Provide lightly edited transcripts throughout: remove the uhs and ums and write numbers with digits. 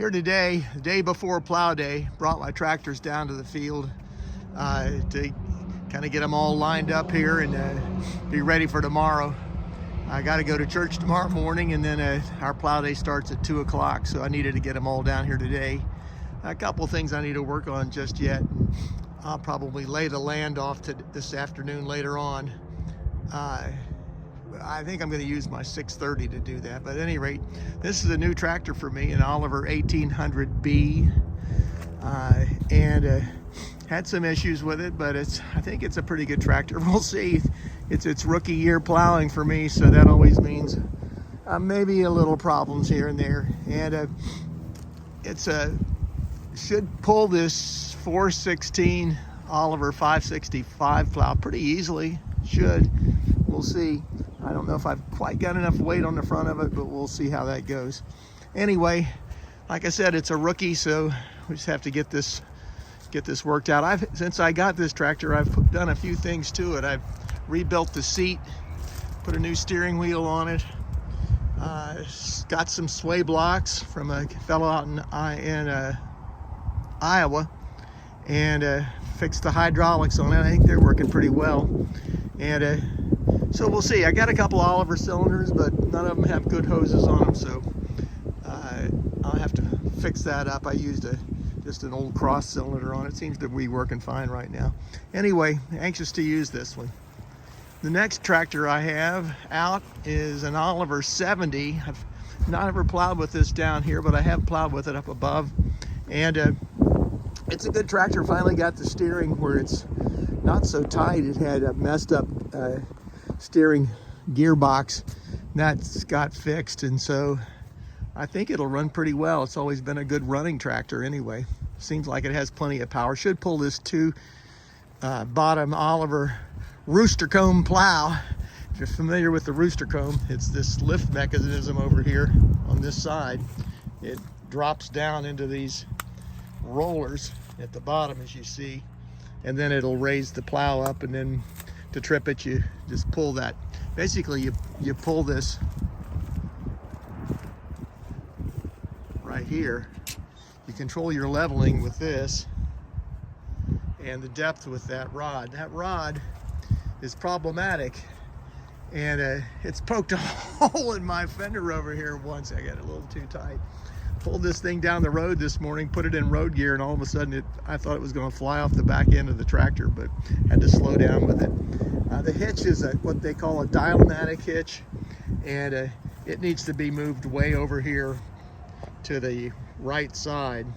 Here today, the day before plow day, brought my tractors down to the field to kind of get them all lined up here and be ready for tomorrow. I got to go to church tomorrow morning, and then our plow day starts at 2 o'clock, so I needed to get them all down here today. A couple things I need to work on just yet. I'll probably lay the land off to this afternoon later on. I think I'm going to use my 630 to do that, but at any rate, this is a new tractor for me, an Oliver 1800B, and had some issues with it, but I think it's a pretty good tractor. We'll see. It's rookie year plowing for me, so that always means maybe a little problems here and there. And should pull this 416 Oliver 565 plow pretty easily. Should. We'll see. I don't know if I've quite got enough weight on the front of it, but we'll see how that goes. Anyway, like I said, it's a rookie, so we just have to get this worked out. Since I got this tractor, I've done a few things to it. I've rebuilt the seat, put a new steering wheel on it, got some sway blocks from a fellow out in Iowa, and fixed the hydraulics on it. I think they're working pretty well. And so we'll see. I got a couple Oliver cylinders, but none of them have good hoses on them, so I'll have to fix that up. I used just an old cross cylinder on it. Seems to be working fine right now. Anyway, anxious to use this one. The next tractor I have out is an Oliver 70. I've not ever plowed with this down here, but I have plowed with it up above. And it's a good tractor. Finally got the steering where it's not so tight. It had a messed up steering gearbox. That's got fixed, and so I think it'll run pretty well. It's always been a good running tractor anyway. Seems like it has plenty of power. Should pull this bottom Oliver rooster comb plow. If you're familiar with the rooster comb, it's this lift mechanism over here on this side. It drops down into these rollers at the bottom, as you see, and then it'll raise the plow up, and then to trip it, you just pull that. Basically, you pull this right here. You control your leveling with this, and the depth with that rod. That rod is problematic, and it's poked a hole in my fender over here once. I got it a little too tight. Pulled this thing down the road this morning, put it in road gear, and all of a sudden I thought it was going to fly off the back end of the tractor, but had to slow down with it. The hitch is what they call a dial-matic hitch, and it needs to be moved way over here to the right side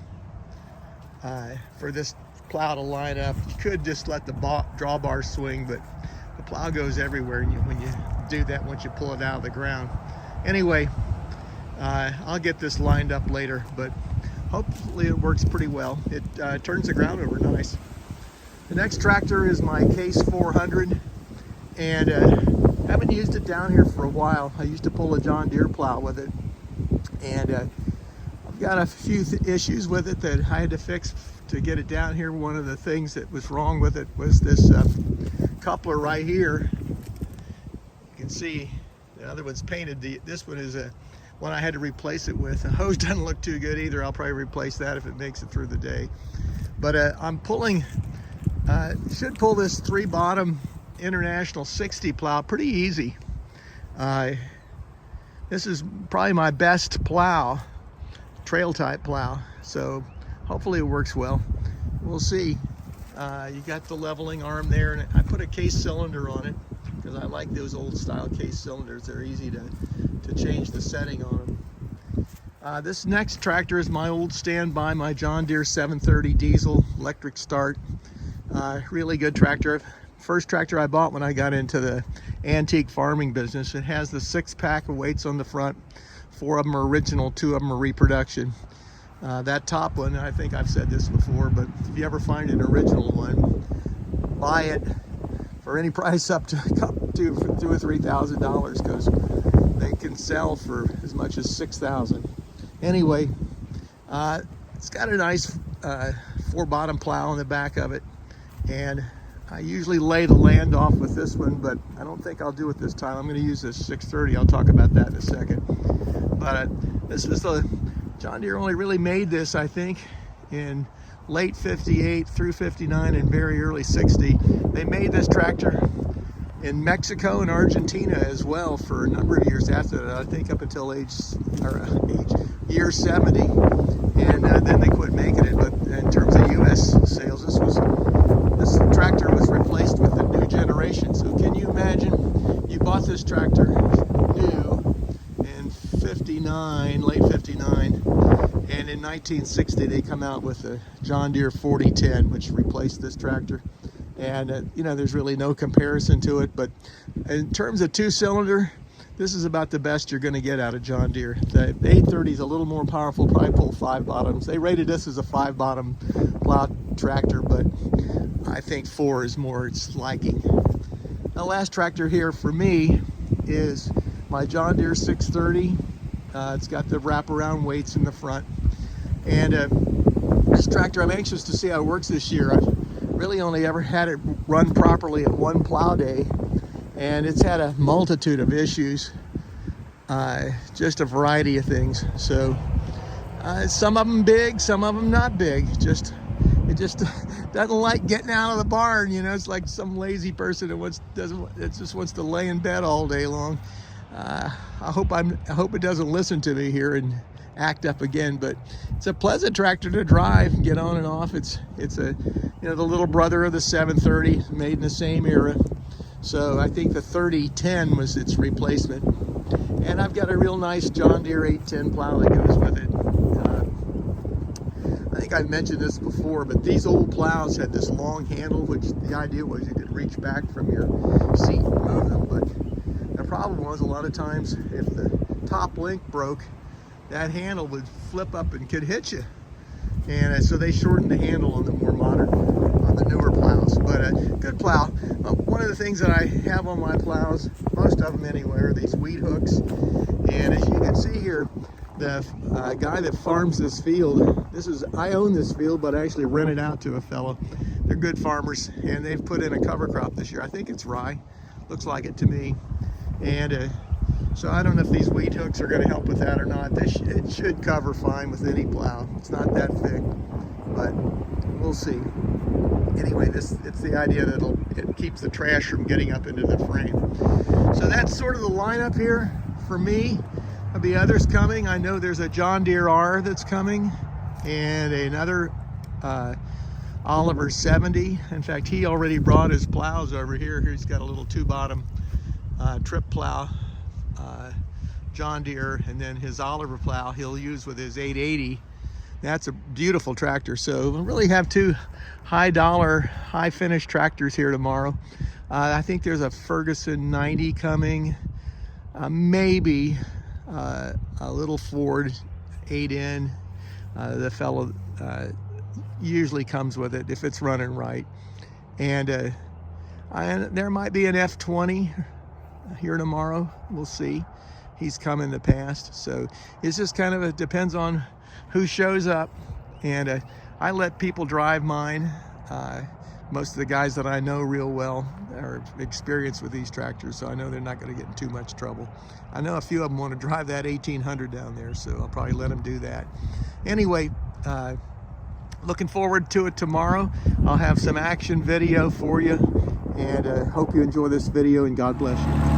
for this plow to line up. You could just let the drawbar swing, but the plow goes everywhere when you do that once you pull it out of the ground. Anyway, I'll get this lined up later, but hopefully it works pretty well. It turns the ground over nice. The next tractor is my Case 400, and haven't used it down here for a while. I used to pull a John Deere plow with it, and I've got a few issues with it that I had to fix to get it down here. One of the things that was wrong with it was this coupler right here. You can see the other one's painted. This one is one I had to replace it with. The hose doesn't look too good either. I'll probably replace that if it makes it through the day. But I'm pulling, should pull this 3-bottom International 60 plow pretty easy. This is probably my best plow, trail type plow. So hopefully it works well. We'll see. You got the leveling arm there, and I put a case cylinder on it because I like those old style case cylinders. They're easy to change the setting on them. This next tractor is my old standby, my John Deere 730 diesel electric start. Really good tractor. First tractor I bought when I got into the antique farming business. It has the 6-pack of weights on the front. 4 of them are original, 2 of them are reproduction. That top one, I think I've said this before, but if you ever find an original one, buy it for any price up to $2,000 or $3,000, because they can sell for as much as $6,000. Anyway, it's got a nice 4-bottom plow on the back of it, and I usually lay the land off with this one, but I don't think I'll do it this time. I'm going to use this 630. I'll talk about that in a second. But this is the John Deere only really made this, I think, in late 58 through 59 and very early 60. They made this tractor in Mexico and Argentina as well for a number of years after that, I think up until year 70, and then they quit making it. But in terms of U.S. sales, this tractor was replaced with a new generation. So can you imagine, you bought this tractor new in 59, late 59, and in 1960 they come out with a John Deere 4010, which replaced this tractor. And you know, there's really no comparison to it, but in terms of two-cylinder, this is about the best you're going to get out of John Deere. The 830 is a little more powerful, probably pull 5 bottoms. They rated this as a 5-bottom plow tractor, but I think 4 is more its liking. The last tractor here for me is my John Deere 630. It's got the wraparound weights in the front, and this tractor, I'm anxious to see how it works this year. I've really only ever had it run properly at one plow day, and it's had a multitude of issues, just a variety of things. So some of them big, some of them not big. It just doesn't like getting out of the barn, you know. It's like some lazy person that just wants to lay in bed all day long. I hope it doesn't listen to me here and act up again, but it's a pleasant tractor to drive and get on and off. It's a, you know, the little brother of the 730, made in the same era. So I think the 3010 was its replacement. And I've got a real nice John Deere 810 plow that goes with it. I think I've mentioned this before, but these old plows had this long handle, which the idea was you could reach back from your seat and move them. But the problem was, a lot of times if the top link broke, that handle would flip up and could hit you. And so they shortened the handle on the more modern, on the newer plows. But a good plow. One of the things that I have on my plows, most of them anyway, are these weed hooks. And as you can see here, the guy that farms this field, I own this field, but I actually rent it out to a fellow. They're good farmers, and they've put in a cover crop this year. I think it's rye. Looks like it to me. And so I don't know if these weed hooks are going to help with that or not. It should cover fine with any plow. It's not that thick, but we'll see. Anyway, it's the idea that it keeps the trash from getting up into the frame. So that's sort of the lineup here for me. There'll be others coming. I know there's a John Deere R that's coming, and another Oliver 70. In fact, he already brought his plows over here. He's got a little 2-bottom trip plow, John Deere, and then his Oliver plow he'll use with his 880. That's a beautiful tractor. So we'll really have 2 high-dollar, high-finish tractors here tomorrow. I think there's a Ferguson 90 coming, maybe a little Ford 8N. The fellow usually comes with it if it's running right. And there might be an F20 here tomorrow. We'll see. He's come in the past. So it's just kind of, it depends on who shows up. And I let people drive mine. Most of the guys that I know real well are experienced with these tractors, so I know they're not going to get in too much trouble. I know a few of them want to drive that 1800 down there, so I'll probably let them do that. Anyway, looking forward to it tomorrow. I'll have some action video for you, and hope you enjoy this video, and God bless you.